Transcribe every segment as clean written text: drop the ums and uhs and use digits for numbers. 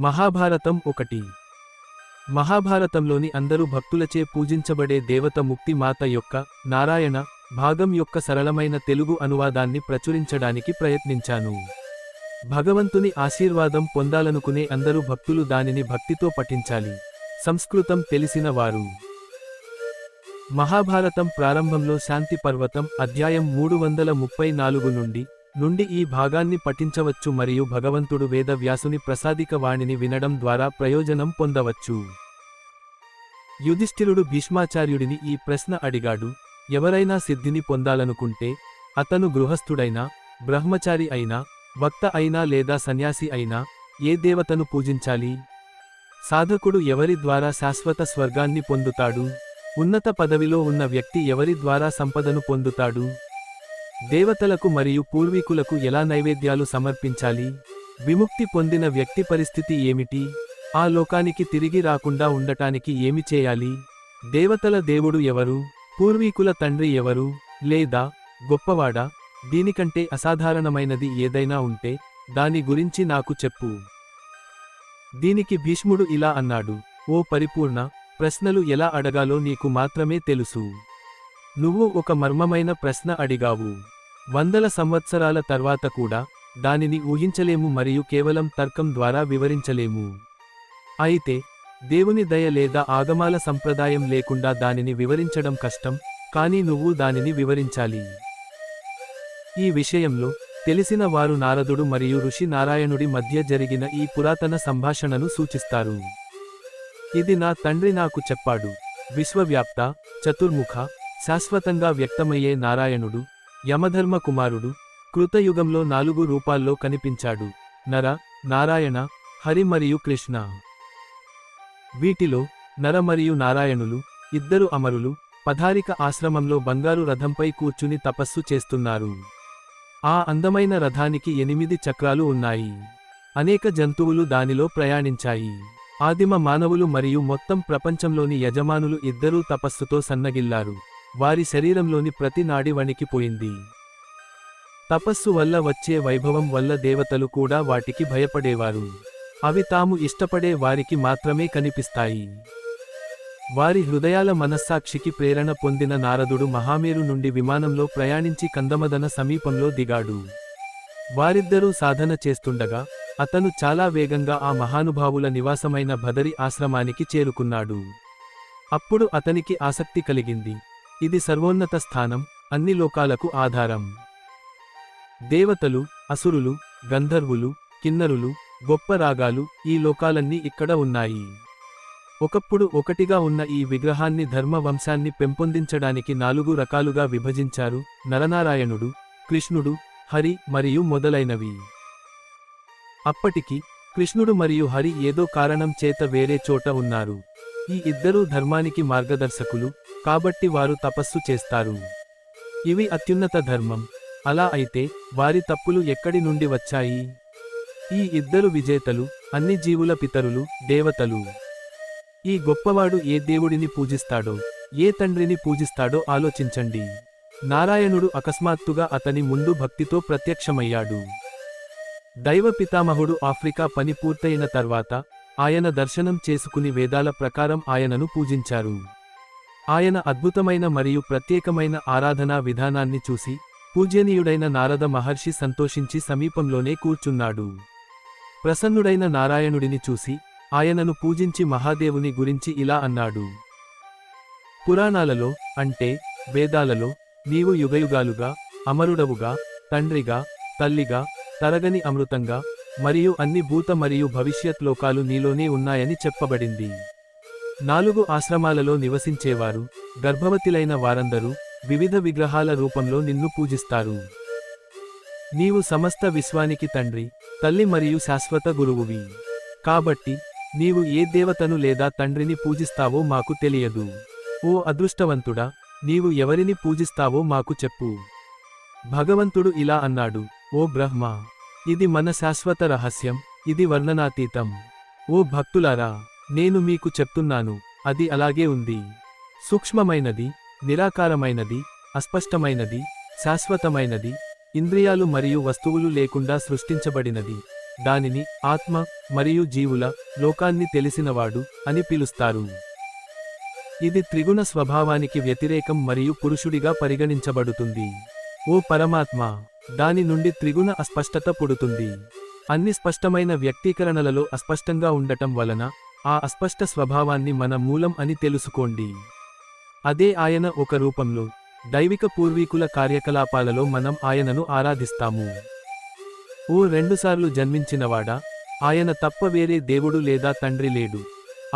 మహాభారతం 1. మహాభారతంలోని అందరూ భక్తులచే పూజించబడే దేవత ముక్తి మాత యొక్క నారాయణ భాగం యొక్క సరళమైన తెలుగు అనువాదాన్ని ప్రచురించడానికి ప్రయత్నించాను. భగవంతుని ఆశీర్వాదం పొందాలనుకునే అందరూ భక్తులు దానిని భక్తితో పఠించాలి. సంస్కృతం తెలిసిన వారు. మహాభారతం ప్రారంభంలో శాంతి పర్వతం అధ్యాయం 334 నుండి ఈ భాగాన్ని పఠించవచ్చు మరియు భగవంతుడు వేద వ్యాసుని ప్రసాదిక వాణిని వినడం ద్వారా ప్రయోజనం పొందవచ్చు. యుధిష్ఠిరుడు భీష్మాచార్యుడిని ఈ ప్రశ్న అడిగాడు. ఎవరైనా సిద్ధిని పొందాలనుకుంటే అతను గృహస్థుడైనా, బ్రహ్మచారి అయినా, వక్త అయినా లేదా సన్యాసి అయినా ఏ దేవతను పూజించాలి? సాధకుడు ఎవరి ద్వారా శాశ్వత స్వర్గాన్ని పొందుతాడు? ఉన్నత పదవిలో ఉన్న వ్యక్తి ఎవరి ద్వారా సంపదను పొందుతాడు? దేవతలకు మరియు పూర్వీకులకు ఎలా నైవేద్యాలు సమర్పించాలి? విముక్తి పొందిన వ్యక్తి పరిస్థితి ఏమిటి? ఆ లోకానికి తిరిగి రాకుండా ఉండటానికి ఏమి చేయాలి? దేవతల దేవుడు ఎవరు? పూర్వీకుల తండ్రి ఎవరు? లేదా గొప్పవాడా? దీనికంటే అసాధారణమైనది ఏదైనా ఉంటే దాని గురించి నాకు చెప్పు. దీనికి భీష్ముడు ఇలా అన్నాడు. ఓ పరిపూర్ణ, ప్రశ్నలు ఎలా అడగాలో నీకు మాత్రమే తెలుసు. నువ్వు ఒక మర్మమైన ప్రశ్న అడిగావు. వందల సంవత్సరాల తర్వాత కూడా దానిని ఊహించలేము మరియు కేవలం తర్కం ద్వారా వివరించలేము. అయితే దేవుని దయ లేదా ఆగమాల సంప్రదాయం లేకుండా దానిని వివరించడం కష్టం, కానీ నువ్వు దానిని వివరించాలి. ఈ విషయంలో తెలిసిన వారు నారదుడు మరియు ఋషి నారాయణుడి మధ్య జరిగిన ఈ పురాతన సంభాషణను సూచిస్తారు. ఇది నా తండ్రి నాకు చెప్పాడు. విశ్వవ్యాప్త, చతుర్ముఖ, శాశ్వతంగా వ్యక్తమయ్యే నారాయణుడు, యమధర్మ కుమారుడు, కృతయుగంలో 4 రూపాల్లో కనిపించాడు: నర, నారాయణ, హరి మరియు కృష్ణ. వీటిలో నర మరియు నారాయణులు ఇద్దరు అమరులు పధారిక ఆశ్రమంలో బంగారు రథంపై కూర్చుని తపస్సు చేస్తున్నారు. ఆ అందమైన రథానికి 8 చక్రాలు ఉన్నాయి. అనేక జంతువులు దానిలో ప్రయాణించాయి. ఆదిమ మానవులు మరియు మొత్తం ప్రపంచంలోని యజమానులు ఇద్దరూ తపస్సుతో సన్నగిల్లారు. వారి శరీరంలోని ప్రతి నాడి వణికిపోయింది. తపస్సు వల్ల వచ్చే వైభవం వల్ల దేవతలు కూడా వాటికి భయపడేవారు. అవి తాము ఇష్టపడే వారికి మాత్రమే కనిపిస్తాయి. వారి హృదయాల మనస్సాక్షికి ప్రేరణ పొందిన నారదుడు మహామేరు నుండి విమానంలో ప్రయాణించి కందమదన సమీపంలో దిగాడు. వారిద్దరూ సాధన చేస్తుండగా అతను చాలా వేగంగా ఆ మహానుభావుల నివాసమైన బదరి ఆశ్రమానికి చేరుకున్నాడు. అప్పుడు అతనికి ఆసక్తి కలిగింది. ఇది సర్వోన్నత స్థానం, అన్ని లోకాలకు ఆధారం. దేవతలు, అసురులు, గంధర్వులు, కిన్నరులు, గొప్ప రాగాలు, ఈ లోకాలన్నీ ఇక్కడ ఉన్నాయి. ఒకప్పుడు ఒకటిగా ఉన్న ఈ విగ్రహాన్ని ధర్మ వంశాన్ని పెంపొందించడానికి 4 రకాలుగా విభజించారు: నరనారాయణుడు, కృష్ణుడు, హరి మరియు మొదలైనవి. అప్పటికి కృష్ణుడు మరియు హరి ఏదో కారణం చేత వేరే చోట ఉన్నారు. ఈ ఇద్దరూ ధర్మానికి మార్గదర్శకులు, కాబట్టి వారు తపస్సు చేస్తారు. ఇవి అత్యున్నత ధర్మం. అలా అయితే వారి తప్పులు ఎక్కడి నుండి వచ్చాయి? ఈ ఇద్దరు విజేతలు, అన్ని జీవుల పితరులు, దేవతలు. ఈ గొప్పవాడు ఏ దేవుడిని పూజిస్తాడో, ఏ తండ్రిని పూజిస్తాడో ఆలోచించండి. నారాయణుడు అకస్మాత్తుగా అతని ముందు భక్తితో ప్రత్యక్షమయ్యాడు. దైవ పితామహుడు ఆఫ్రికా పని పూర్తయిన తర్వాత ఆయన దర్శనం చేసుకుని వేదాల ప్రకారం ఆయనను పూజించారు. ఆయన అద్భుతమైన మరియు ప్రత్యేకమైన ఆరాధనా విధానాన్ని చూసి పూజ్యనీయుడైన నారద మహర్షి సంతోషించి సమీపంలోనే కూర్చున్నాడు. ప్రసన్నుడైన నారాయణుడిని చూసి ఆయనను పూజించి మహాదేవుని గురించి ఇలా అన్నాడు. పురాణాలలో, అంటే వేదాలలో, నీవు యుగయుగాలుగా అమరుడవుగా, తండ్రిగా, తల్లిగా, తరగని అమృతంగా మరియు అన్ని భూత మరియు భవిష్యత్ లోకాలు నీలోనే ఉన్నాయని చెప్పబడింది. 4 ఆశ్రమాలలో నివసించేవారు, గర్భవతులైన వారందరూ వివిధ విగ్రహాల రూపంలో నిన్ను పూజిస్తారు. నీవు సమస్త విశ్వానికి తండ్రి, తల్లి మరియు శాశ్వత గురువువి. కాబట్టి నీవు ఏ దేవతను లేదా తండ్రిని పూజిస్తావో మాకు తెలియదు. ఓ అదృష్టవంతుడా, నీవు ఎవరిని పూజిస్తావో మాకు చెప్పు. భగవంతుడు ఇలా అన్నాడు. ఓ బ్రహ్మ, ఇది మన శాశ్వత రహస్యం, ఇది వర్ణనాతీతం. ఓ భక్తులారా, నేను మీకు చెప్తున్నాను, అది అలాగే ఉంది. సూక్ష్మమైనది, నిరాకారమైనది, అస్పష్టమైనది, శాశ్వతమైనది, ఇంద్రియాలు మరియు వస్తువులు లేకుండా సృష్టించబడినది. దానిని ఆత్మ మరియు జీవుల లోకాన్ని తెలిసినవాడు అని పిలుస్తారు. ఇది త్రిగుణ స్వభావానికి వ్యతిరేకం మరియు పురుషుడిగా పరిగణించబడుతుంది. ఓ పరమాత్మ, దాని నుండి త్రిగుణ అస్పష్టత పుడుతుంది. అన్ని స్పష్టమైన వ్యక్తీకరణలలో అస్పష్టంగా ఉండటం వలన ఆ అస్పష్ట స్వభావాన్ని మన మూలం అని తెలుసుకోండి. అదే ఆయన ఒక రూపంలో దైవిక పూర్వీకుల కార్యకలాపాలలో మనం ఆయనను ఆరాధిస్తాము. ఓ రెండుసార్లు జన్మించినవాడా, ఆయన తప్ప వేరే దేవుడు లేదా తండ్రి లేడు.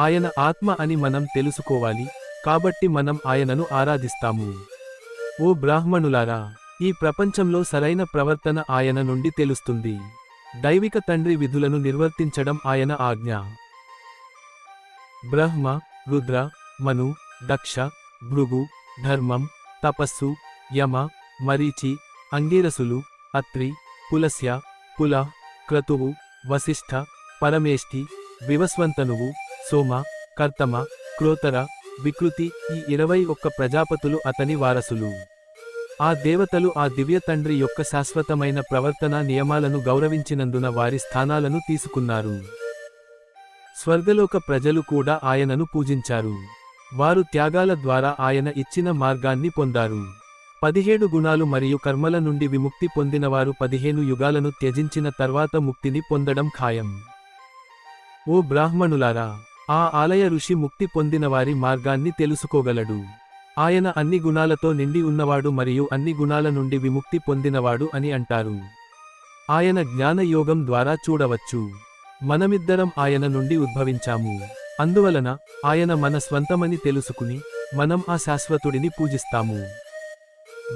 ఆయన ఆత్మ అని మనం తెలుసుకోవాలి, కాబట్టి మనం ఆయనను ఆరాధిస్తాము. ఓ బ్రాహ్మణులారా, ఈ ప్రపంచంలో సరైన ప్రవర్తన ఆయన నుండి తెలుస్తుంది. దైవిక తండ్రి విధులను నిర్వర్తించడం ఆయన ఆజ్ఞ. బ్రహ్మ, రుద్ర, మను, దక్ష, భృగు, ధర్మం, తపస్సు, యమ, మరీచి, అంగీరసులు, అత్రి, పులస్య, పుల, క్రతువు, వశిష్ఠ, పరమేష్ఠి, వివస్వంతనువు, సోమ, కర్తమ, క్రోతర, వికృతి ఈ 21 ప్రజాపతులు అతని వారసులు. ఆ దేవతలు ఆ దివ్య తండ్రి యొక్క శాశ్వతమైన ప్రవర్తన నియమాలను గౌరవించినందున వారి స్థానాలను తీసుకున్నారు. స్వర్గలోక ప్రజలు కూడా ఆయనను పూజించారు. వారు త్యాగాల ద్వారా ఆయన ఇచ్చిన మార్గాన్ని పొందారు. 17 గుణాలు మరియు కర్మల నుండి విముక్తి పొందినవారు 15 యుగాలను త్యజించిన తర్వాత ముక్తిని పొందడం ఖాయం. ఓ బ్రాహ్మణులారా, ఆ ఆలయ ఋషి ముక్తి పొందినవారి మార్గాన్ని తెలుసుకోగలడు. ఆయన అన్ని గుణాలతో నిండి ఉన్నవాడు మరియు అన్ని గుణాల నుండి విముక్తి పొందినవాడు అని అంటారు. ఆయన జ్ఞాన యోగం ద్వారా చూడవచ్చు. మనమిద్దరం ఆయన నుండి ఉద్భవించాము. అందువలన ఆయన మన స్వంతమని తెలుసుకుని మనం ఆ శాశ్వతుడిని పూజిస్తాము.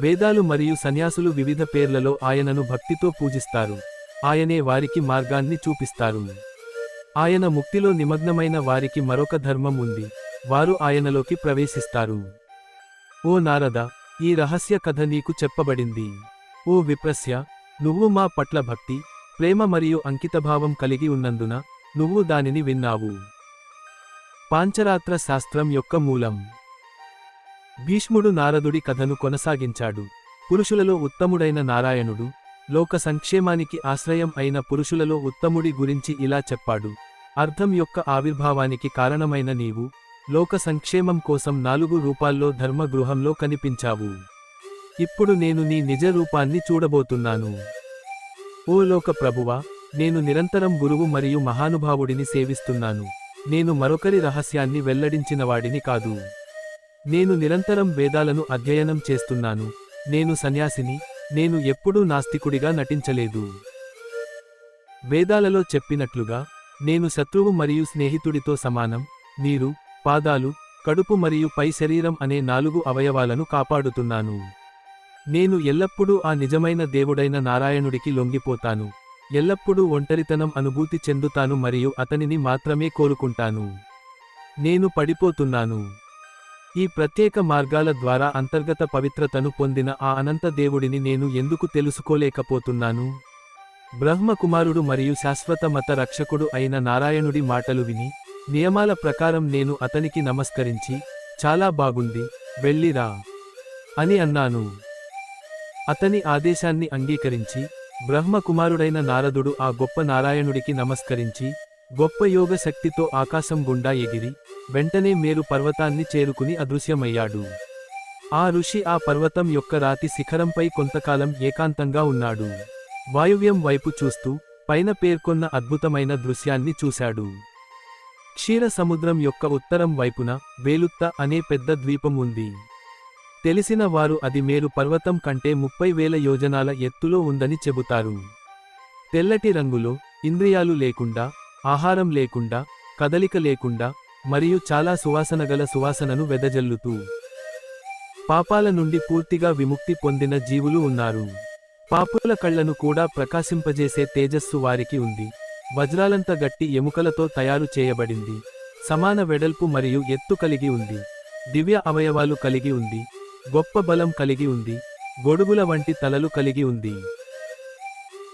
వేదాలు మరియు సన్యాసులు వివిధ పేర్లలో ఆయనను భక్తితో పూజిస్తారు. ఆయనే వారికి మార్గాన్ని చూపిస్తారు. ఆయన ముక్తిలో నిమగ్నమైన వారికి మరొక ధర్మం ఉంది. వారు ఆయనలోకి ప్రవేశిస్తారు. ఓ నారద, ఈ రహస్య కథ నీకు చెప్పబడింది. ఓ విప్రస్య, నువ్వు మా పట్ల భక్తి, ప్రేమ మరియు అంకితభావం కలిగి ఉన్నందున నువ్వు దానిని విన్నావు. పాంచరాత్ర శాస్త్రం యొక్క మూలం. భీష్ముడు నారదుడి కథను కొనసాగించాడు. పురుషులలో ఉత్తముడైన నారాయణుడు, లోక సంక్షేమానికి ఆశ్రయం అయిన పురుషులలో ఉత్తముడి గురించి ఇలా చెప్పాడు. అర్థం యొక్క ఆవిర్భావానికి కారణమైన నీవు లోక సంక్షేమం కోసం 4 రూపాల్లో ధర్మగృహంలో కనిపించావు. ఇప్పుడు నేను నీ నిజ రూపాన్ని చూడబోతున్నాను. ఓ లోక ప్రభువా, నేను నిరంతరం గురువు మరియు మహానుభావుడిని సేవిస్తున్నాను. నేను మరొకరి రహస్యాన్ని వెల్లడించినవాడిని కాదు. నేను నిరంతరం వేదాలను అధ్యయనం చేస్తున్నాను. నేను సన్యాసిని. నేను ఎప్పుడూ నాస్తికుడిగా నటించలేదు. వేదాలలో చెప్పినట్లుగా నేను శత్రువు మరియు స్నేహితుడితో సమానం. నీరు, పాదాలు, కడుపు మరియు పై శరీరం అనే 4 అవయవాలను కాపాడుతున్నాను. నేను ఎల్లప్పుడూ ఆ నిజమైన దేవుడైన నారాయణుడికి లొంగిపోతాను. ఎల్లప్పుడూ ఒంటరితనం అనుభూతి చెందుతాను మరియు అతనిని మాత్రమే కోరుకుంటాను. నేను పడిపోతున్నాను. ఈ ప్రత్యేక మార్గాల ద్వారా అంతర్గత పవిత్రతను పొందిన ఆ అనంత దేవుడిని నేను ఎందుకు తెలుసుకోలేకపోతున్నాను? బ్రహ్మకుమారుడు మరియు శాశ్వత మత రక్షకుడు అయిన నారాయణుడి మాటలు విని, నియమాల ప్రకారం నేను అతనికి నమస్కరించి, చాలా బాగుంది, వెళ్ళిరా అని అన్నాను. అతని ఆదేశాన్ని అంగీకరించి, బ్రహ్మకుమారుడైన నారదుడు ఆ గొప్ప నారాయణుడికి నమస్కరించి, గొప్ప యోగ శక్తితో ఆకాశం గుండా ఎగిరి, వెంటనే మేరు పర్వతాన్ని చేరుకుని అదృశ్యమయ్యాడు. ఆ ఋషి ఆ పర్వతం యొక్క రాతి శిఖరంపై కొంతకాలం ఏకాంతంగా ఉన్నాడు. వాయువ్యం వైపు చూస్తూ, పైన పేర్కొన్న అద్భుతమైన దృశ్యాన్ని చూశాడు. క్షీర సముద్రం యొక్క ఉత్తరం వైపున వేలుత్త అనే పెద్ద ద్వీపం ఉంది. తెలిసిన వారు అది మేరు పర్వతం కంటే 30,000 యోజనాల ఎత్తులో ఉందని చెబుతారు. తెల్లటి రంగులో, ఇంద్రియాలు లేకుండా, ఆహారం లేకుండా, కదలిక లేకుండా, మరియు చాలా సువాసనగల సువాసనను వెదజల్లుతూ పాపాల నుండి పూర్తిగా విముక్తి పొందిన జీవులు ఉన్నారు. పాపుల కళ్లను కూడా ప్రకాశింపజేసే తేజస్సు వారికి ఉంది. వజ్రాలంత గట్టి ఎముకలతో తయారు చేయబడింది. సమాన వెడల్పు మరియు ఎత్తు కలిగి ఉంది. దివ్య అవయవాలు కలిగి ఉంది. గొప్ప బలం కలిగి ఉంది. గొడుగుల వంటి తలలు కలిగి ఉంది.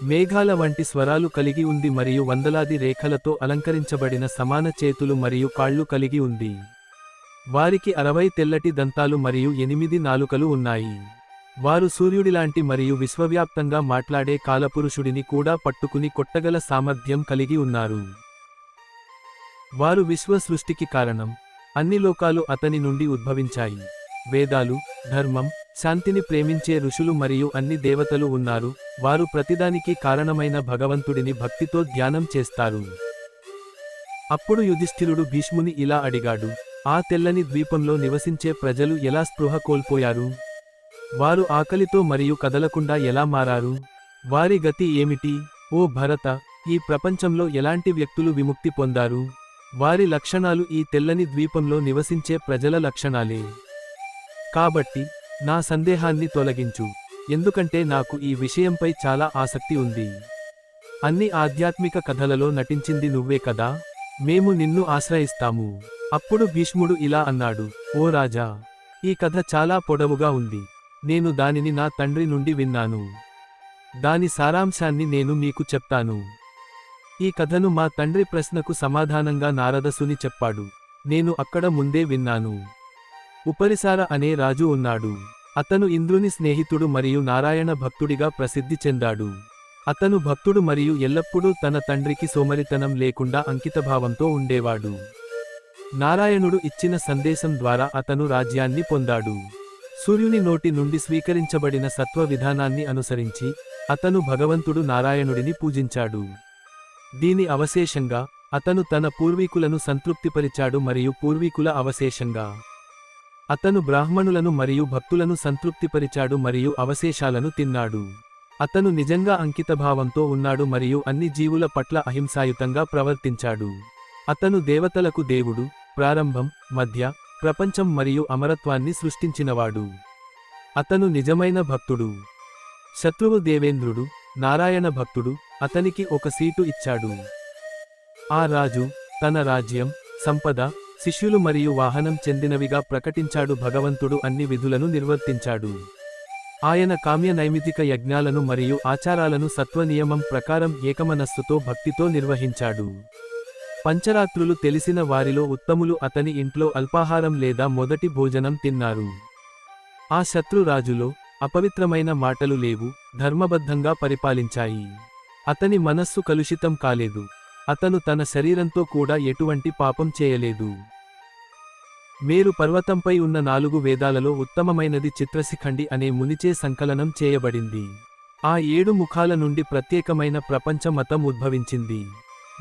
మేఘాల వంటి స్వరాలు కలిగి ఉంది మరియు వందలాది రేఖలతో అలంకరించబడిన సమాన చేతులు మరియు కాళ్ళు కలిగి ఉంది. వారికి 60 తెల్లటి దంతాలు మరియు 8 నాలుకలు ఉన్నాయి. వారు సూర్యుడిలాంటి మరియు విశ్వవ్యాప్తంగా మాట్లాడే కాలపురుషుడిని కూడా పట్టుకుని కొట్టగల సామర్థ్యం కలిగి ఉన్నారు. వారు విశ్వ సృష్టికి కారణం. అన్ని లోకాలు అతని నుండి ఉద్భవించాయి. వేదాలు, ధర్మం, శాంతిని ప్రేమించే ఋషులు మరియు అన్ని దేవతలు ఉన్నారు. వారు ప్రతిదానికి కారణమైన భగవంతుడిని భక్తితో ధ్యానం చేస్తారు. అప్పుడు యుధిష్ఠిరుడు భీష్ముని ఇలా అడిగాడు, ఆ తెల్లని ద్వీపంలో నివసించే ప్రజలు ఎలా స్పృహ కోల్పోయారు? వారు ఆకలితో మరియు కదలకుండా ఎలా మారారు? వారి గతి ఏమిటి? ఓ భరత, ఈ ప్రపంచంలో ఎలాంటి వ్యక్తులు విముక్తి పొందారు? వారి లక్షణాలు ఈ తెల్లని ద్వీపంలో నివసించే ప్రజల లక్షణాలే. కాబట్టి నా సందేహాన్ని తొలగించు, ఎందుకంటే నాకు ఈ విషయంపై చాలా ఆసక్తి ఉంది. అన్ని ఆధ్యాత్మిక కథలలో నటించింది నువ్వే కదా, మేము నిన్ను ఆశ్రయిస్తాము. అప్పుడు భీష్ముడు ఇలా అన్నాడు, ఓ రాజా, ఈ కథ చాలా పొడవుగా ఉంది. నేను దానిని నా తండ్రి నుండి విన్నాను. దాని సారాంశాన్ని నేను మీకు చెప్తాను. ఈ కథను మా తండ్రి ప్రశ్నకు సమాధానంగా నారదసుని చెప్పాడు. నేను అక్కడ ముందే విన్నాను. ఉపరిసార అనే రాజు ఉన్నాడు. అతను ఇంద్రుని స్నేహితుడు మరియు నారాయణ భక్తుడిగా ప్రసిద్ధి చెందాడు. అతను భక్తుడు మరియు ఎల్లప్పుడూ తన తండ్రికి సోమరితనం లేకుండా అంకితభావంతో ఉండేవాడు. నారాయణుడు ఇచ్చిన సందేశం ద్వారా అతను రాజ్యాన్ని పొందాడు. సూర్యుని నోటి నుండి స్వీకరించబడిన సత్వ విధానాన్ని అనుసరించి అతను భగవంతుడు నారాయణుడిని పూజించాడు. దీని అవశేషంగా అతను తన పూర్వీకులను సంతృప్తిపరిచాడు మరియు పూర్వీకుల అవశేషంగా అతను బ్రాహ్మణులను మరియు భక్తులను సంతృప్తిపరిచాడు మరియు అవశేషాలను తిన్నాడు. అతను నిజంగా అంకితభావంతో ఉన్నాడు మరియు అన్ని జీవుల పట్ల అహింసాయుతంగా ప్రవర్తించాడు. అతను దేవతలకు దేవుడు, ప్రారంభం, మధ్య, ప్రపంచం మరియు అమరత్వాన్ని సృష్టించినవాడు. అతను నిజమైన భక్తుడు. శత్రువు దేవేంద్రుడు, నారాయణ భక్తుడు, అతనికి ఒక సీటు ఇచ్చాడు. ఆ రాజు తన రాజ్యం, సంపద, శిష్యులు మరియు వాహనం చెందినవిగా ప్రకటించాడు. భగవంతుడు అన్ని విధులను నిర్వర్తించాడు. ఆయన కామ్య నైమితిక యజ్ఞాలను మరియు ఆచారాలను సత్వనియమం ప్రకారం ఏకమనస్సుతో భక్తితో నిర్వహించాడు. పంచరాత్రులు తెలిసిన వారిలో ఉత్తములు అతని ఇంట్లో అల్పాహారం లేదా మొదటి భోజనం తిన్నారు. ఆ శత్రు రాజులో అపవిత్రమైన మాటలు లేవు, ధర్మబద్ధంగా పరిపాలించాయి. అతని మనస్సు కలుషితం కాలేదు. అతను తన శరీరంతో కూడా ఎటువంటి పాపం చేయలేదు. మేరు పర్వతంపై ఉన్న 4 వేదాలలో ఉత్తమమైనది చిత్రశిఖండి అనే మునిచే సంకలనం చేయబడింది. ఆ 7 ముఖాల నుండి ప్రత్యేకమైన ప్రపంచ మతం ఉద్భవించింది.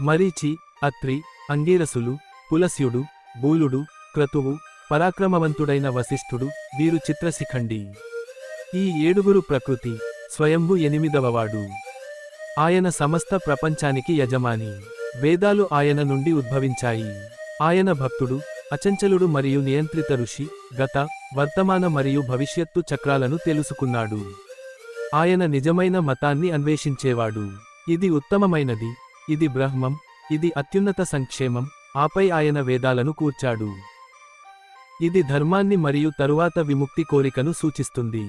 మరీచి, అత్రి, అంగీరసులు, పులస్యుడు, బూలుడు, క్రతువు, పరాక్రమవంతుడైన వశిష్ఠుడు, వీరు చిత్రశిఖండి. ఈ 7గురు ప్రకృతి, స్వయంభు 8వవాడు. ఆయన సమస్త ప్రపంచానికి యజమాని. వేదాలు ఆయన నుండి ఉద్భవించాయి. ఆయన భక్తుడు, అచంచలుడు మరియు నియంత్రిత ఋషి. గత, వర్తమాన మరియు భవిష్యత్తు చక్రాలను తెలుసుకున్నాడు. ఆయన నిజమైన మతాన్ని అన్వేషించేవాడు. ఇది ఉత్తమమైనది, ఇది బ్రహ్మం, ఇది అత్యున్నత సంక్షేమం. ఆపై ఆయన వేదాలను కూర్చాడు. ఇది ధర్మాన్ని మరియు తరువాత విముక్తి కోరికను సూచిస్తుంది.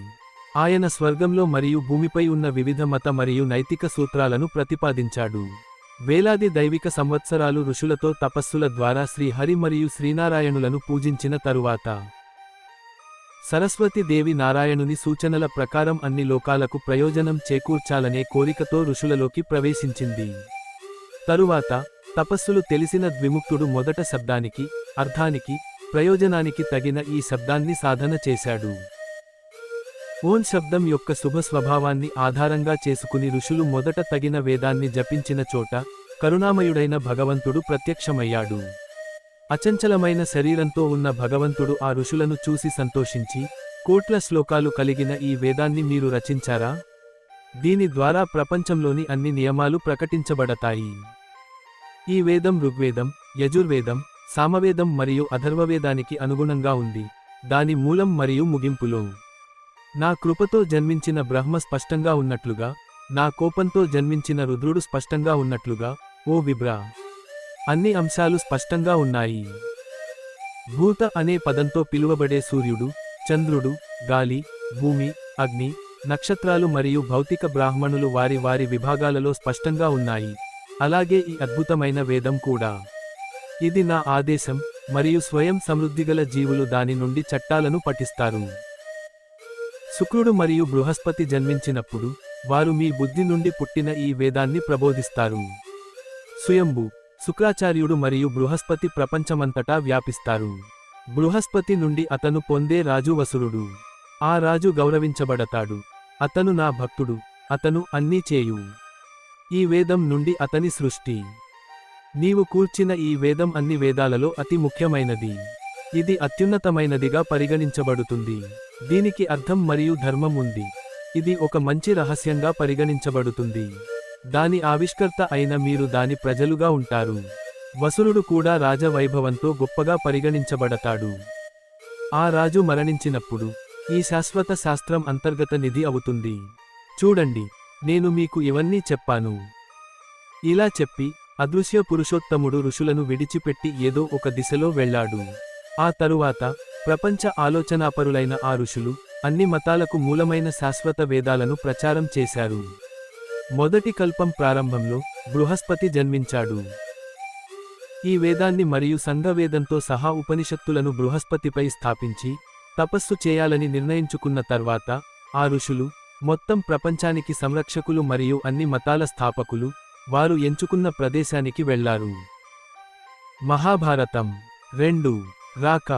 ఆయన స్వర్గంలో మరియు భూమిపై ఉన్న వివిధ మత మరియు నైతిక సూత్రాలను ప్రతిపాదించాడు. వేలాది దైవిక సంవత్సరాలు ఋషులతో తపస్సుల ద్వారా శ్రీహరి మరియు శ్రీనారాయణులను పూజించిన తరువాత సరస్వతి దేవి నారాయణుని సూచనల ప్రకారం అన్ని లోకాలకు ప్రయోజనం చేకూర్చాలనే కోరికతో ఋషులలోకి ప్రవేశించింది. తరువాత తపస్సులు తెలిసిన ద్విముక్తుడు మొదట శబ్దానికి, అర్థానికి, ప్రయోజనానికి తగిన ఈ శబ్దాన్ని సాధన చేశాడు. ఓం శబ్దం యొక్క శుభ స్వభావాన్ని ఆధారంగా చేసుకుని ఋషులు మొదట తగిన వేదాన్ని జపించిన చోట కరుణామయుడైన భగవంతుడు ప్రత్యక్షమయ్యాడు. అచంచలమైన శరీరంతో ఉన్న భగవంతుడు ఆ ఋషులను చూసి సంతోషించి, కోట్ల శ్లోకాలు కలిగిన ఈ వేదాన్ని మీరు రచించారా? దీని ద్వారా ప్రపంచంలోని అన్ని నియమాలు ప్రకటించబడతాయి. ఈ వేదం ఋగ్వేదం, యజుర్వేదం, సామవేదం మరియు అథర్వవేదానికి అనుగుణంగా ఉంది. దాని మూలం మరియు ముగింపులో నా కృపతో జన్మించిన బ్రహ్మ స్పష్టంగా ఉన్నట్లుగా, నా కోపంతో జన్మించిన రుద్రుడు స్పష్టంగా ఉన్నట్లుగా, ఓ విబ్రా, అన్ని అంశాలు స్పష్టంగా ఉన్నాయి. భూత అనే పదంతో పిలువబడే సూర్యుడు, చంద్రుడు, గాలి, భూమి, అగ్ని, నక్షత్రాలు మరియు భౌతిక బ్రాహ్మణులు వారి వారి విభాగాలలో స్పష్టంగా ఉన్నాయి. అలాగే ఈ అద్భుతమైన వేదం కూడా. ఇది నా ఆదేశం మరియు స్వయం సమృద్ధిగల జీవులు దాని నుండి చట్టాలను పఠిస్తారు. శుక్రుడు మరియు బృహస్పతి జన్మించినప్పుడు వారు మీ బుద్ధి నుండి పుట్టిన ఈ వేదాన్ని ప్రబోధిస్తారు. స్వయంభు శుక్రాచార్యుడు మరియు బృహస్పతి ప్రపంచమంతటా వ్యాపిస్తారు. బృహస్పతి నుండి అతను పొందే రాజు వసురుడు. ఆ రాజు గౌరవించబడతాడు. అతను నా భక్తుడు, అతను అన్నీ చేయు. ఈ వేదం నుండి అతని సృష్టి. నీవు కూర్చిన ఈ వేదం అన్ని వేదాలలో అతి ముఖ్యమైనది. ఇది అత్యున్నతమైనదిగా పరిగణించబడుతుంది. దీనికి అర్థం మరియు ధర్మం ఉంది. ఇది ఒక మంచి రహస్యంగా పరిగణించబడుతుంది. దాని ఆవిష్కర్త అయిన మీరు దాని ప్రజలుగా ఉంటారు. వసురుడు కూడా రాజవైభవంతో గొప్పగా పరిగణించబడతాడు. ఆ రాజు మరణించినప్పుడు ఈ శాశ్వత శాస్త్రం అంతర్గత నిధి అవుతుంది. చూడండి, నేను మీకు ఇవన్నీ చెప్పాను. ఇలా చెప్పి అదృశ్య పురుషోత్తముడు ఋషులను విడిచిపెట్టి ఏదో ఒక దిశలో వెళ్ళాడు. ఆ తరువాత ప్రపంచ ఆలోచనాపరులైన ఆ ఋషులు అన్ని మతాలకు మూలమైన శాశ్వత వేదాలను ప్రచారం చేశారు. మొదటి కల్పం ప్రారంభంలో బృహస్పతి జన్మించాడు. ఈ వేదాన్ని మరియు సంఘవేదంతో సహా ఉపనిషత్తులను బృహస్పతిపై స్థాపించి తపస్సు చేయాలని నిర్ణయించుకున్న తర్వాత ఆ ఋషులు మొత్తం ప్రపంచానికి సంరక్షకులు మరియు అన్ని మతాల స్థాపకులు వారు ఎంచుకున్న ప్రదేశానికి వెళ్లారు. మహాభారతం 2 రాక